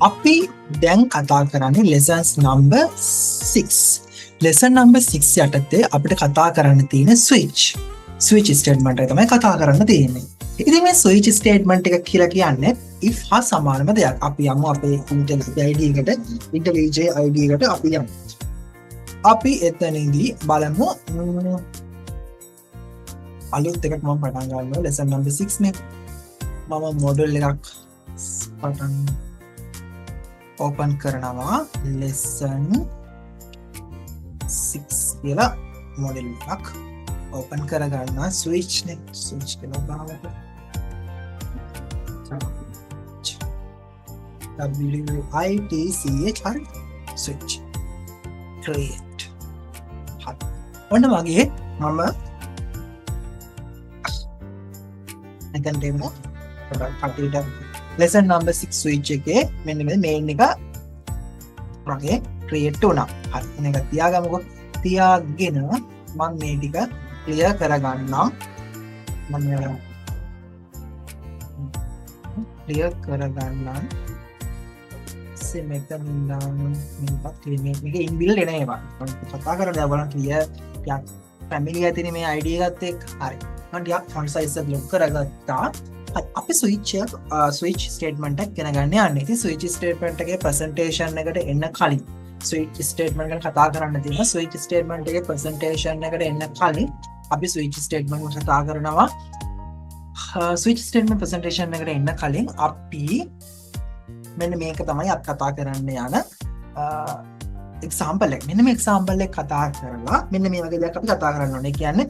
අපි දැන් කතා කරන්නේ lessons number 6. lesson number 6 යටතේ අපිට කතා කරන්න තියෙන switch statement එක තමයි කතා කරන්න තියෙන්නේ. ඉතින් මේ switch statement එක කියලා කියන්නේ if හා සමානම දෙයක්. අපි යමු අපේ IntelliJ ID එකට අපි යමු. අපි එතනදී බලමු අලුත් එකක් මම පටන් ගන්නවා lesson number 6 නේ. මම model එකක් පටන් open කරනවා lesson 6 කියලා model එකක් open කරගන්නවා switch නේ switch කියලා බලන්න WITCH හරි switch create හරි ඔන්න වගේ මම එතනට එමු පටියට lesson number 6 switch එකේ මෙන්න මේ main එක වගේ create වුණා. හරි. මේක තියාගමුකෝ. තියාගෙන මම මේ ටික clear කරගන්නම්. මම clear කරගන්නම්. මෙතන මේක clear මේක inbuilt එන ඒවා. කතා කරලා බලන්න clear යක් family ඇතිනේ මේ ID එකත් එක්ක. හරි. මම ටිකක් font size එක lock කරගත්තා. අපි switch statement එකක් ගෙන ගන්න යන්නේ. ඉතින් switch statement එකේ presentation එකට එන්න කලින් switch statement ගැන කතා කරන්න තියෙනවා. switch statement එකේ presentation එකට එන්න කලින් අපි switch statement ගැන කතා කරනවා. switch statement presentation එකට එන්න කලින් අපි මෙන්න මේක තමයි අපි කතා කරන්න යන example එක. මෙන්න මේ example එක කතා කරලා මෙන්න මේ වගේ දෙයක් අපි කතා කරන්න ඕනේ. කියන්නේ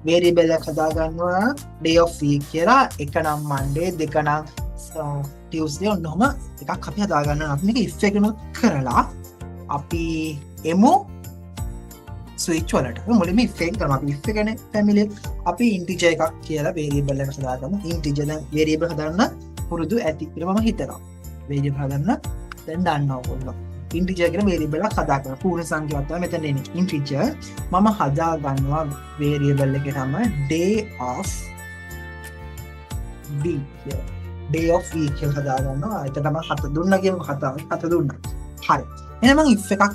variable එක හදා ගන්නවා day of week කියලා. එක නම් Monday, දෙක නම් Tuesday ඔන්නෝම එකක් අපි හදා ගන්නවා. අපි මේක if එකනොත් කරලා අපි එමු switch වලට. මුලින්ම if එක කරමු. අපි if එකනේ family අපි integer එකක් කියලා variable එකක් හදාගමු. integer දැන් variable හදන්න පුරුදු ඇති කියලා මම හිතනවා. variable හදන්න දැන් දන්නවා ඔයගොල්ලෝ. integer කියන variable එකක් හදා ගන්න. පූර්ණ සංඛ්‍යාවක් තමයි මෙතන එන්නේ. integer මම හදා ගන්නවා variable එකේ තමයි day of week කියලා. day of week කියලා හදා ගන්නවා. ඒක තමයි 7 දුන්නා කියමු. 7 දුන්නා. හරි. එහෙනම් මම if එකක්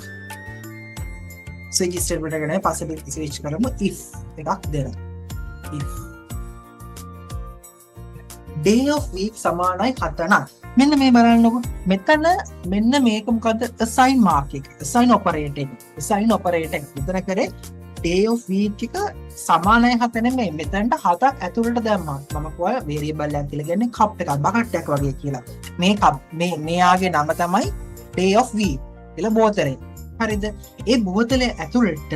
switch statement එක නේ පස්සේ switch කරමු. if එකක් දෙන්න. if day of week සමානයි 7 නම් මෙන්න මේ බලන්නකො. මෙතන මෙන්න මේක මොකද්ද? assign mark එක. assign operator එක. assign operator එක. මෙතන කරේ day of week එක සමානයි 7 නෙමෙයි. මෙතනට 7ක් ඇතුළට දැම්මා. මම කිව්වා variable එකක් කියලා කියන්නේ cup එකක් bucket එකක් වගේ කියලා. මේ cup මෙයාගේ නම තමයි day of week කියලා බෝතලේ. හරිද? ඒ බෝතලේ ඇතුළට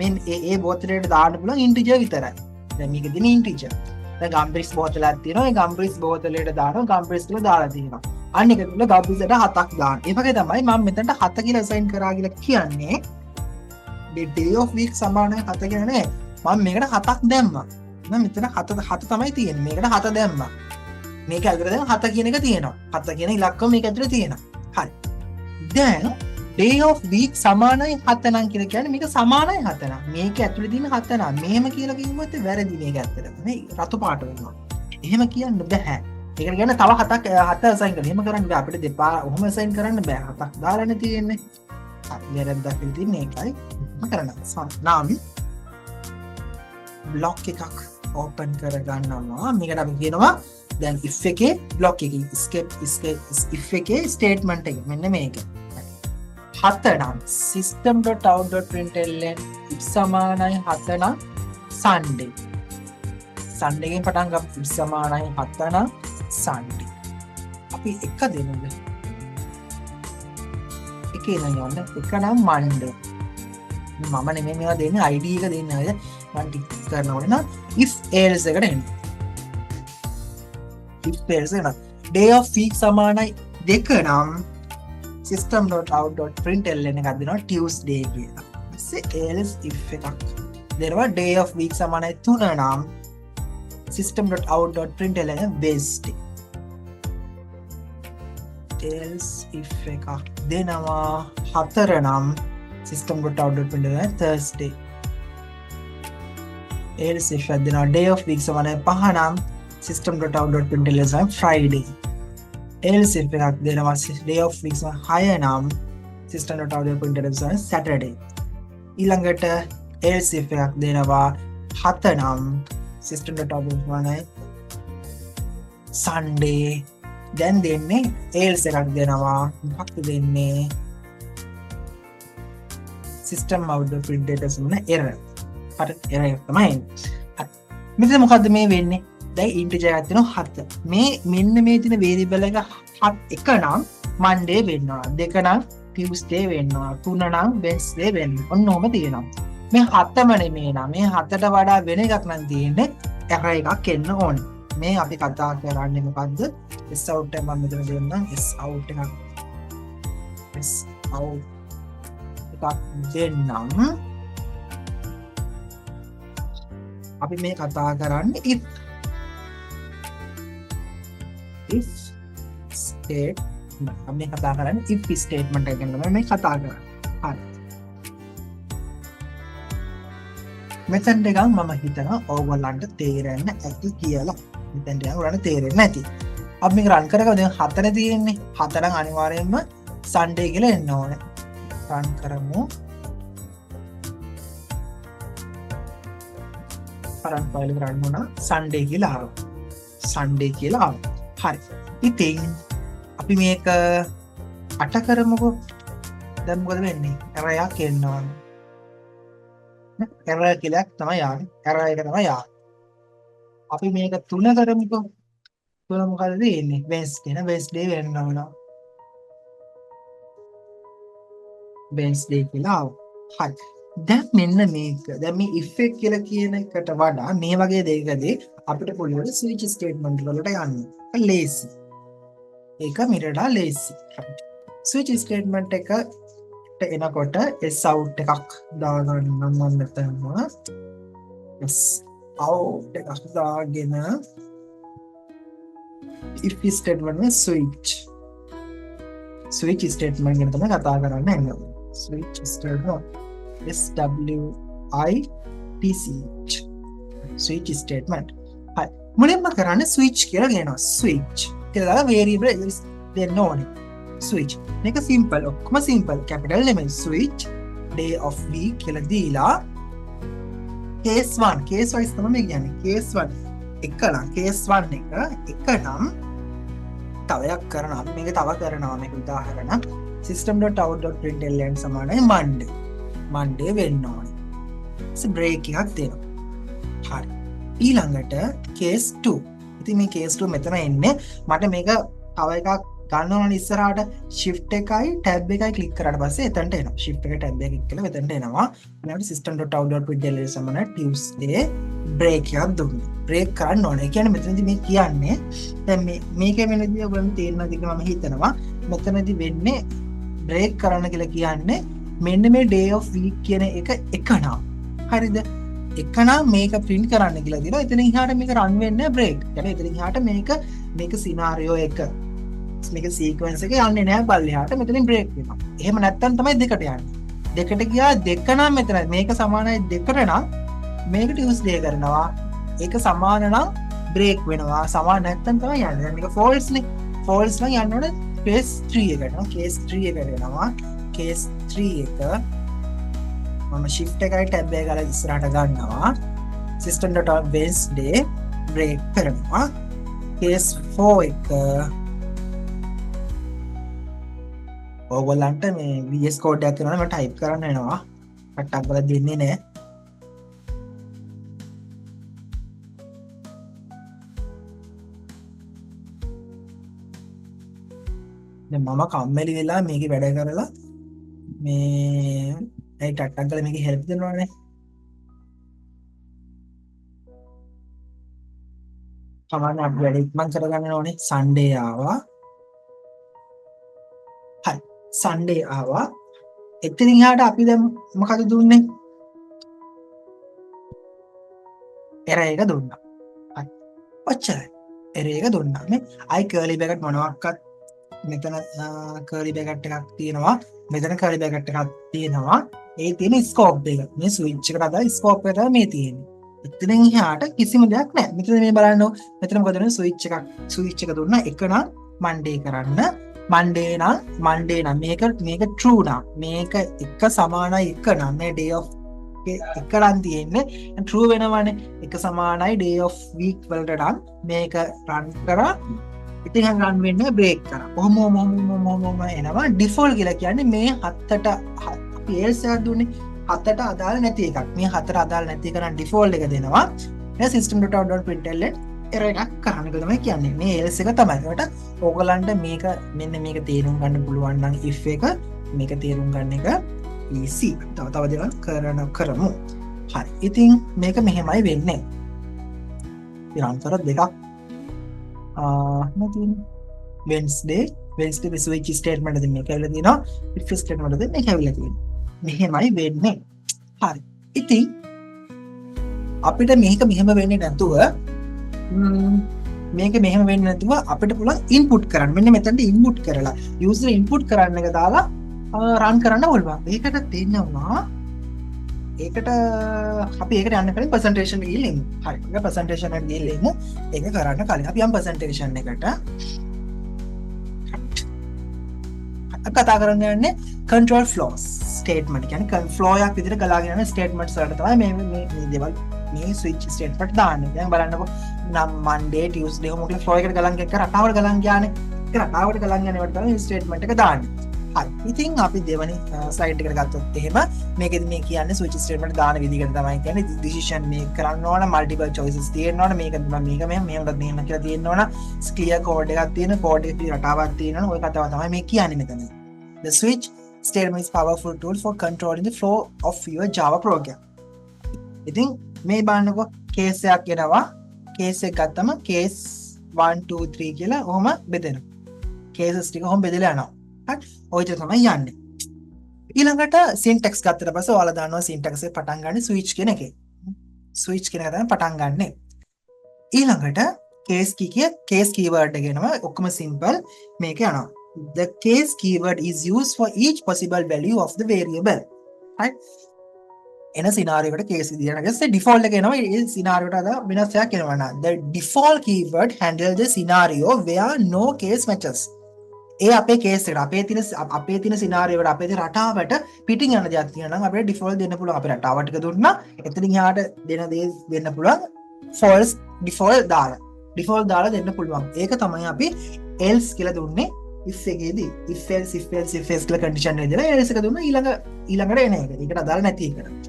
මෙන්න ඒ බෝතලේට දාන්න පුළුවන් integer විතරයි. දැන් මේක දින integer. ගම්බ්‍රිස් බෝතලයක් තියෙනවා. ඒ ගම්බ්‍රිස් බෝතලයට දානවා ගම්බ්‍රිස් කියලා දාලා තියෙනවා. අන්න එක තුල ගම්බ්‍රිසට 7ක් දාන්න. ඒ වගේ තමයි මම මෙතනට 7 කියලා assign කරා කියලා කියන්නේ. the day of week සමානයි 7 කියලා නේ. මම මේකට 7ක් දැම්මා. මම මෙතන 7 තමයි තියෙන්නේ. මේකට 7 දැම්මා. මේක ඇතුලේ දැන් 7 කියන එක තියෙනවා. 7 කියන ඉලක්කම මේක ඇතුලේ තියෙනවා. හරි. දැන් day of week සමානයි 7 නම් කියලා කියන්නේ මේක සමානයි 7 නම්. මේක ඇතුලේ තියෙන 7 නම්. මෙහෙම කියලා කිව්වොත් වැරදි මේක ඇත්තටම. මේ රතු පාට වෙනවා. එහෙම කියන්න බෑ. ඒකට කියන්නේ තව 7ක් 7 assign කරන්න. එහෙම කරන්න බෑ. අපිට දෙපා ඔහොම assign කරන්න බෑ. 7ක් දාලානේ තියෙන්නේ. හරි. වැරද්දක් තියෙන්නේ ඒකයි. මම කරනවා. නම් block එකක් open කරගන්නවා. මේකට අපි කියනවා දැන් if එකේ block එකේ if එකේ statement එක මෙන්න මේක. 7 නම් system.out.println if සමානයි 7 නම් Sunday. Sunday ගෙන් පටන් ගමු. if සමානයි 7 නම් Sunday. අපි එක දෙමුද? එකේ නම් යන්න. එක නම් Monday. මම නෙමෙයි මේවා දෙන්නේ ID එක දෙන්නේ නේද? මම ටික් කරනකොට නම් if else එකට එන්න. if else එක day of week සමානයි 2 නම් system.out.println එකක් දෙනවා Tuesday කියලා. ඊපස්සේ else if එකක් දෙනවා day of week සමානයි 3 නම් system.out.println Wednesday. else if එකක් දෙනවා 4 නම් system.out.println Thursday. else if දෙනවා day of week සමානයි 5 නම් system.out.println Friday. else if එකක් දෙනවා day of week 6 නම් system.out.println Saturday. ඊළඟට else if එකක් දෙනවා 7 නම් system.out.println Sunday. දැන් දෙන්නේ else එකක් දෙනවා මොකක්ද දෙන්නේ system.out.println error. හරි error එක තමයි එන්නේ. මෙතන මොකද්ද මේ වෙන්නේ? දැන් integer එකක් තියෙනවා 7. මේ මෙන්න මේ තියෙන variable එක 1 නම් Monday වෙන්නවා. 2 නම් Tuesday වෙන්නවා. 3 නම් Wednesday වෙන්නවා. ඔන්න ඔහම තියෙනවා. මේ 7ම නෙමෙයි නම් මේ 7ට වඩා වෙන එකක් නම් තියෙන්නේ error එකක් එන්න ඕනේ. මේ අපි කතා කරන්නේ මොකද්ද? S out එක මම මෙතන දෙන්නම්. S out එකක් දෙන්නම්. අපි මේ කතා කරන්නේ if state අපි කතා කරන්නේ if statement එක ගැන මේ කතා කරන්නේ. හරි. මෙතෙන් දෙකක් මම හිතනවා ඕගොල්ලන්ට තේරෙන්න ඇති කියලා. මෙතෙන් දෙකක් ඔයාලට තේරෙන්නේ නැති. අපි මේක රන් කරගමු. දැන් 4 තියෙන්නේ. 4 නම් අනිවාර්යයෙන්ම Sunday කියලා එන්න ඕනේ. රන් කරමු. රන් ෆයිල් එක රන් වුණා. Sunday කියලා ආවා. Sunday කියලා ආවා. හරි. ඉතින් අපි මේක 8 කරමුකෝ. දැන් මොකද වෙන්නේ? error එකක් එන්න ඕනේ. error කියලා තමයි ආවේ. error එක තමයි ආවේ. අපි මේක 3 කරමුකෝ. 3 මොකද දෙන්නේ? Wednesday වෙන්න ඕන. Wednesday කියලා ආවා. හරි. දැන් මෙන්න මේක. දැන් මේ if එක කියලා කියන එකට වඩා මේ වගේ දෙයකදී අපිට පුළුවන් switch statement වලට යන්න. lazy. ඒක මිරලා lazy. switch statement එකට එනකොට s out එකක් දාගන්න මම මෙතන s out එකක් දාගෙන if statement with switch statement ගැන තමයි කතා කරන්නේ නේද? switch statement switch statement. හරි. මුලින්ම කරන්නේ switch කියලා කියනවා. switch කියලා variable දෙන්න ඕනේ. switch මේක simple ඔක්කොම simple capital නෙමෙයි. switch day of week කියලා දීලා case 1 case wise තමයි මේ කියන්නේ. case 1 එක නම් case 1 එක නම් තවයක් කරනවා. මේක තව කරනවා. මේක උදාහරණ system.out.println සමානයි Monday වෙන්න ඕනේ. break එකක් දෙනවා. හරි. ඊළඟට case 2. ඉතින් මේ case 2 මෙතන එන්නේ මට මේක තව එකක් ගන්න ඕන ඉස්සරහට shift එකයි tab එකයි click කරාට පස්සේ එතනට එනවා. shift එක tab එක click කළා එතනට එනවා. ඊළඟට system.out.println සමානයි Tuesday break එකක් දුන්නා. break කරන්න ඕනේ. ඒ කියන්නේ මෙතනදී මේ කියන්නේ දැන් මේකේ වෙනදී ඔයගොල්ලෝ තේරෙනවද කියලා මම හිතනවා. මෙතනදී වෙන්නේ break කරන්න කියලා කියන්නේ මෙන්න මේ day of week කියන එක නම්. හරිද? එකනම් මේක print කරන්න කියලා දිනවා. එතන ඉහාට මේක run වෙන්නේ break. يعني එතන ඉහාට මේක scenario එක මේක sequence එක යන්නේ නැහැ පල්ලෙහාට. මෙතනින් break වෙනවා. එහෙම නැත්තම් තමයි දෙකට යන්නේ. දෙකට ගියා දෙක නම් මෙතන මේක සමානයි දෙකට නම් මේක Tuesday කරනවා. ඒක සමාන නම් break වෙනවා. සමාන නැත්තම් තමයි යන්නේ. දැන් මේක false නේ. false නම් යන්න ඕනේ case 3 එකට. case 3 එකට එනවා. case 3 එක මම shift එකයි tab එක ගාලා ඉස්සරහට ගන්නවා. system.out Wednesday break කරනවා. case 4 එක ඔයගොල්ලන්ට මේ VS code එකක් කරනවා මම type කරන්න වෙනවා. කට්ටක් කරලා දෙන්නේ නැහැ. දැන් මම කම්මැලි වෙලා මේකේ වැඩ කරලා මේ ඒ ටට්ටක් කරලා මේකේ help දෙනවනේ. සමාන අපි වැඩ ඉක්මන් කරගන්න ඕනේ. Sunday ආවා. හරි. Sunday ආවා. එතනින් එහාට අපි දැන් මොකද දුන්නේ? error එක දුන්නා. හරි. ඔච්චරයි. error එක දුන්නා. මේ I curly bracket මොනවාක්වත් මෙතන curly bracket එකක් තියෙනවා. මෙතන curly bracket එකක් තියෙනවා. ඒ තියෙන scope එක. මේ switch එකට අදාළ scope එක තමයි මේ තියෙන්නේ. එතනින් එහාට කිසිම දෙයක් නැහැ. මෙතන මේ බලන්න මෙතන මොකද වෙන්නේ switch එක දුන්නා එක නම් Monday කරන්න. Monday නම් මේක true නම් මේක එක සමානයි එක නම් මේ day of එක නම් තියෙන්නේ true වෙනවනේ. එක සමානයි day of week වලට නම් මේක run කරා. ඉතින් රන් වෙන්න බ්‍රේක් කරා. කොහොම එනවා default කියලා කියන්නේ මේ හතට අපි else එකක් දුන්නේ හතට අදාළ නැති එකක්. මේ හතට අදාළ නැති එක නම් default එක දෙනවා. මේ system.out.println error එකක් කරන්න තමයි කියන්නේ. මේ else එක තමයි. ඒකට ඕගලන්ට මේක මෙන්න මේක තේරුම් ගන්න පුළුවන් නම් if එක මේක තේරුම් ගන්න එක easy. තව දේවල් කරමු. හරි. ඉතින් මේක මෙහෙමයි වෙන්නේ. ඊළඟට දෙකක් Wednesday switch statement එකද මේක ඇවිල්ලා තියෙනවා. if statement එකද මේක ඇවිල්ලා තියෙනවා. මෙහෙමයි වෙන්නේ. හරි. ඉතින් අපිට මේක මෙහෙම වෙන්නේ නැතුව අපිට පුළුවන් ඉන්පුට් කරන්න. මෙන්න මෙතනට ඉන්පුට් කරලා user ඉන්පුට් කරන්න එක දාලා run කරන්න පුළුවන්. ඒකට තියෙනවා ඒකට අපි ඒකට යන්න කලින් presentation එක ගිහින් එමු. හරි. අපි presentation එකට ගිහින් එමු. ඒක කරන්න කලින් අපි යම් presentation එකට කතා කරන්න යන්නේ control flows statement. කියන්නේ flow එකක් විදිහට ගලාගෙන යන statements වලට තමයි මේ දේවල් මේ switch statement දාන්නේ. දැන් බලන්නකො නම් Monday Tuesday මොකද flow එකට ගලන් එක රටාවට ගලන් ගියානේ. ඒ රටාවට ගලන් යනකොට තමයි statement එක දාන්නේ. හරි. ඉතින් අපි දෙවනි slide එකට ගත්තොත් එහෙම මේකෙදි මේ කියන්නේ switch statement දාන විදිහකට තමයි කියන්නේ decision make කරන්න ඕන multiple choices තියෙන්න ඕන මේක මෙහෙම කියලා තියෙන්න ඕන clear code එකක් තියෙන code එකේ රටාවක් තියෙනවා ඔය කතාව තමයි මේ කියන්නේ මෙතන. The switch statement is powerful tool for controlling the flow of your Java program. ඉතින් මේ බලන්නකො case එකක් එනවා. case එක ගත්තම case 1 2 3 කියලා ඔහොම බෙදෙනවා. cases ටික ඔහොම බෙදලා යනවා. හරි. ඔය විදිහට තමයි යන්නේ. ඊළඟට syntax ගත්තට පස්සේ ඔයාලා දන්නවා syntax එක පටන් ගන්න switch කියන එකේ. switch කියන එක තමයි පටන් ගන්නෙ. ඊළඟට case keyword එක එනවා. ඔක්කොම simple මේක යනවා. The case keyword is used for each possible value of the variable. Right? එන scenario එකට case විදියට ගස්සේ default එක එනවා. ඒ scenario එකට අදාළ වෙනස් එකක් එනවා නේද? The default keyword handles the scenario where no case matches. ඒ අපේ case එකට අපේ තියෙන scenario එකට අපේ තියෙන රටාවට පිටින් යන දෙයක් තියෙනවා නම් අපිට default දෙන්න පුළුවන්. අපේ රටාව ටික දුන්නා. එතනින් එහාට දෙන දේ දෙන්න පුළුවන්. false default දාලා දෙන්න පුළුවන්. ඒක තමයි අපි else කියලා දුන්නේ. if එකේදී if else කියලා condition එක දෙලා else එක දුන්නා ඊළඟට එන එක. ඒකට අදාළ නැති එකට.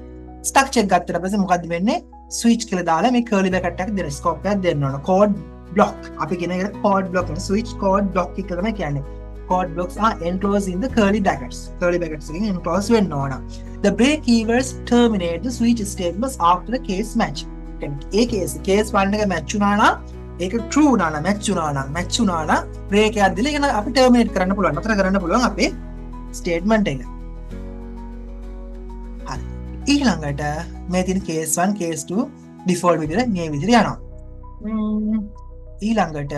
structure ගත්තට පස්සේ මොකද්ද වෙන්නේ? switch කියලා දාලා මේ curly bracket එකක් දෙන්න scope එකක් දෙන්න ඕන. code block අපි කියන එකට code block නේ. switch code block එක තමයි කියන්නේ. code blocks are enclosed in the curly brackets. curly brackets එකෙන් enclosed වෙන්න ඕන. The break keywords terminate the switch statements after the case match. A case 1 එක match වුණා නම් ඒක true වුණා නම් match වුණා නම් break එකක් දීලා ඒක අපි terminate කරන්න පුළුවන්. නතර කරන්න පුළුවන් අපේ statement එක. හරි. ඊළඟට මේ තියෙන case 1 case 2 default විදිහට මේ විදිහට යනවා. ඊළඟට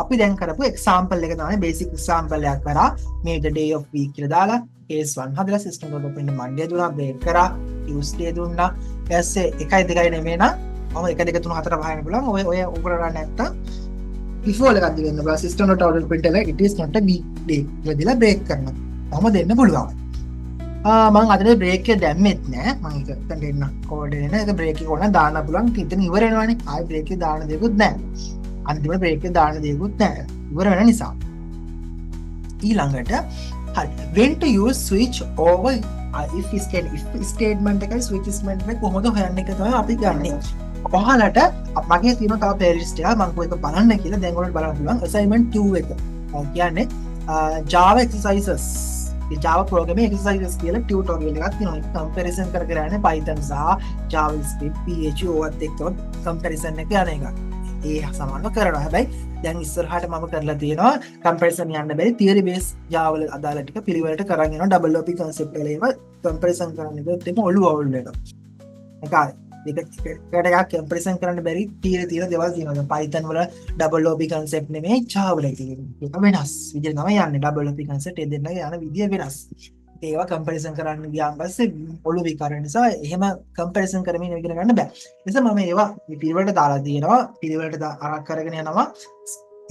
අපි දැන් කරපු example එක තමයි basic example එකක් කරා. මේ the day of week කියලා දාලා case 1 හදලා system වල ඔපෙන් Monday දුන්නා break කරා Tuesday දුන්නා. ඊපස්සේ 1 2 නෙමෙයි නම් මම 1 2 3 4 5 වෙන පුළුවන්. ඔය උගරලා නැත්තම් default එකක් දෙන්න බෑ. system dot out print එක it is not a weekday කියලා දීලා break කරනවා. කොහොම දෙන්න පුළුවන්. මම අද break එක දැම්මෙත් නෑ. මම ඒක දෙන්න code එක නේද break එක ඕන දාන්න පුළුවන්. ඉතින් ඉවර වෙනවනේ. ආයෙ break එක දාන්න දෙකුත් නෑ. අන්තිමට break එක දාන්න දෙකුත් නෑ. ඉවර වෙන නිසා. ඊළඟට හරි. when to use switch over if statement එකයි switch statement එක කොහොමද හොයන්නේ එක තමයි අපි ගන්නෙ. ඔයාලට මගේ තියෙන තව playlist එක මම කොහේක බලන්න කියලා දැන් ඔයාලට බලන්න පුළුවන් assignment 2 එක. කියන්නේ Java exercises. ඒ Java programming exercises කියලා tutorial එකක් තියෙනවා. comparison කර කර යන්නේ Python සහ JavaScript PHP ඔවත් එක්ක comparison එක යන එක. ඒ සමානව කරනවා. හැබැයි දැන් ඉස්සරහට මම කරලා තියෙනවා comparison යන්න බැරි theory based Java වල අදාළ ටික පිළිවෙලට කරන් යනවා. double op concept වල ඒවා comparison කරන්න ගියොත් එimhe ඔළුව අවුල් වෙනවා. එකක් comparison කරන්න බැරි තියෙන දේවල් තියෙනවා. දැන් Python වල double op concept නෙමෙයි Java වල තියෙන්නේ. ඒක වෙනස්. විදිහට තමයි යන්නේ. double op concept ඒ දෙන්නගේ යන විදිය වෙනස්. ඒවා comparison කරන්න ගියාන් පස්සේ ඔළුව විකාර නිසා එහෙම comparison කරමින් ඉගෙන ගන්න බෑ. ඒ නිසා මම ඒවා මේ පිළිවෙලට දාලා තියෙනවා. පිළිවෙලට අරක් කරගෙන යනවා.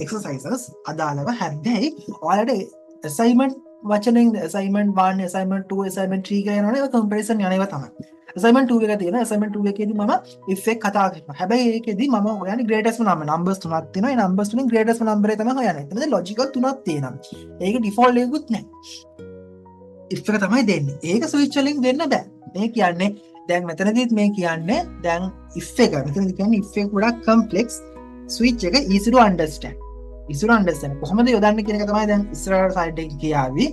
exercises අදාළව හැබැයි ඔයාලට assignment වචනෙන් assignment 1 assignment 2 assignment 3 කියලා යනවනේ ඒක comparison යනවා තමයි. assignment 2 එක තියෙනවා assignment 2 එකේදී මම if එක කතා කරනවා. හැබැයි ඒකෙදී මම හොයන්නේ greatest number numbers තුනක් තියෙනවා. ඒ numbers තුනෙන් greatest number එක තමයි හොයන්නේ. එතනදී logical තුනක් තියෙනවා. ඒක default එකකුත් නැහැ. if එක තමයි දෙන්නේ. ඒක switch වලින් දෙන්න බෑ. මේ කියන්නේ දැන් මෙතනදීත් මේ කියන්නේ දැන් if එක මෙතනදී කියන්නේ if එක ගොඩක් complex switch එක easy to understand. easy to understand. කොහොමද යොදන්නේ කියන එක තමයි දැන් ඉස්සරහට side එකේ කියාවි.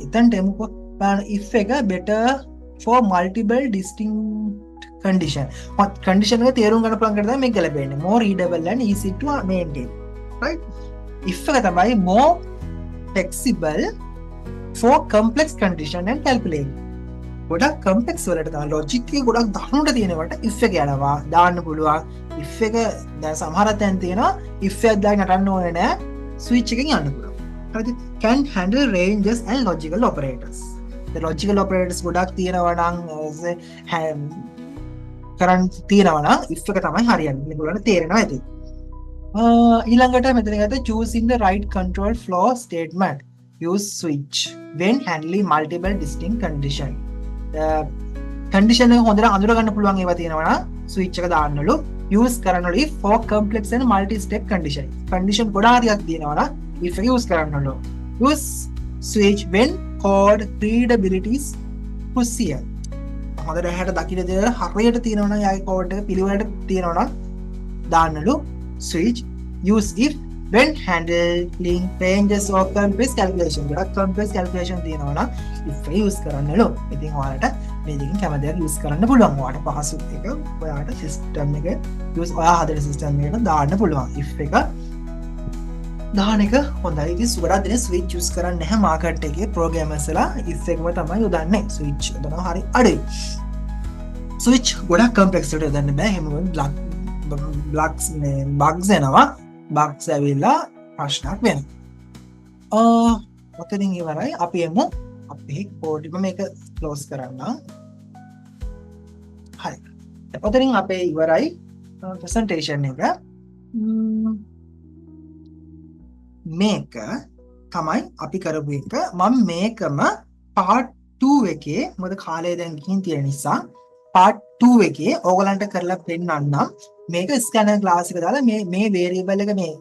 එතනට එමුකෝ බලන්න if එක better for multiple distinct condition. what condition එක තේරුම් ගන්න පුළුවන් කරලා තමයි මේක ගැලපෙන්නේ. more readable and easy to maintain. right? if එක තමයි more flexible for complex condition and calculate. ගොඩක් කම්පෙක්ස් වලට තමයි ලොජික් එක ගොඩක් දහනුට තියෙනවට if එක යනවා දාන්න පුළුවන්. if එක දැන් සමහර තැන් තියෙනවා if එකක් දාන්න නටන්න ඕනේ නෑ switch එකෙන් යන්න පුළුවන්. හරිද? can handle ranges and logical operators. the logical operators ගොඩක් තියෙනවා නම් කරන් තියෙනවා නම් if එක තමයි හරියන්නේ. මේගොල්ලන්ට තේරෙනවා ඇති. ඊළඟට මෙතන ගත්ත choosing the right control flow statement. use switch when handling multiple distinct condition. condition එක හොඳට අඳුර ගන්න පුළුවන් ඒවා තියෙනවා නම් switch එක දාන්නලු use කරනලු for complex and multi step condition. condition ගොඩාක් තියෙනවා නම් if එක use කරන්නලු. use switch when code readability crucial. හොඳට හැට දකින්න දේ හරියට තියෙනවා නම් යාගේ code එක පිළිවෙලට තියෙනවා නම් දාන්නලු switch use if when handling ranges or complex calculation. ගොඩක් complex calculation තියෙනවා නම් if use කරන්නලු. ඉතින් ඔයාලට මේ දෙකෙන් කැම දෙයක් use කරන්න පුළුවන්. ඔයාලට පහසු එක ඔයාලට system එක use ඔයා හදන system එකට දාන්න පුළුවන්. if එක දාන එක හොඳයි. ඉතින් ගොඩක් දෙනෙක් switch use කරන්නේ නැහැ market එකේ programmersලා if එකම තමයි යොදන්නේ. switch යොදනවා හරි අඩුයි. switch ගොඩක් complex එකට යොදන්න බෑ. එහෙම bugs එනවා. bugs ඇවිල්ලා ප්‍රශ්නයක් වෙනවා. ඔතනින් ඉවරයි. අපි එමු අපේ කෝඩ් එක මේක ක්ලෝස් කරන්න. හරි. ඔතනින් අපේ ඉවරයි ප්‍රසන්ටේෂන් එක. මේක තමයි අපි කරපු එක. මම මේකම part 2 එකේ මොකද කාලය දැන් ගිහින් තියෙන නිසා part 2 එකේ ඕගලන්ට කරලා පෙන්නන්නම්. මේක ස්කැනර් ක්ලාස් එක දාලා මේ variable එක මේ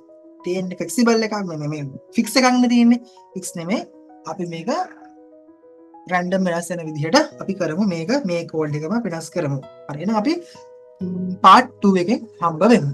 තියෙන flexible එකක් නෙමෙයි මේ fix එකක් නේ තියෙන්නේ. fix නෙමෙයි. අපි මේක random වෙනස් වෙන විදිහට අපි කරමු. මේක මේ කෝඩ් එකම වෙනස් කරමු. හරි එහෙනම් අපි part 2 එකෙන් හම්බ වෙමු.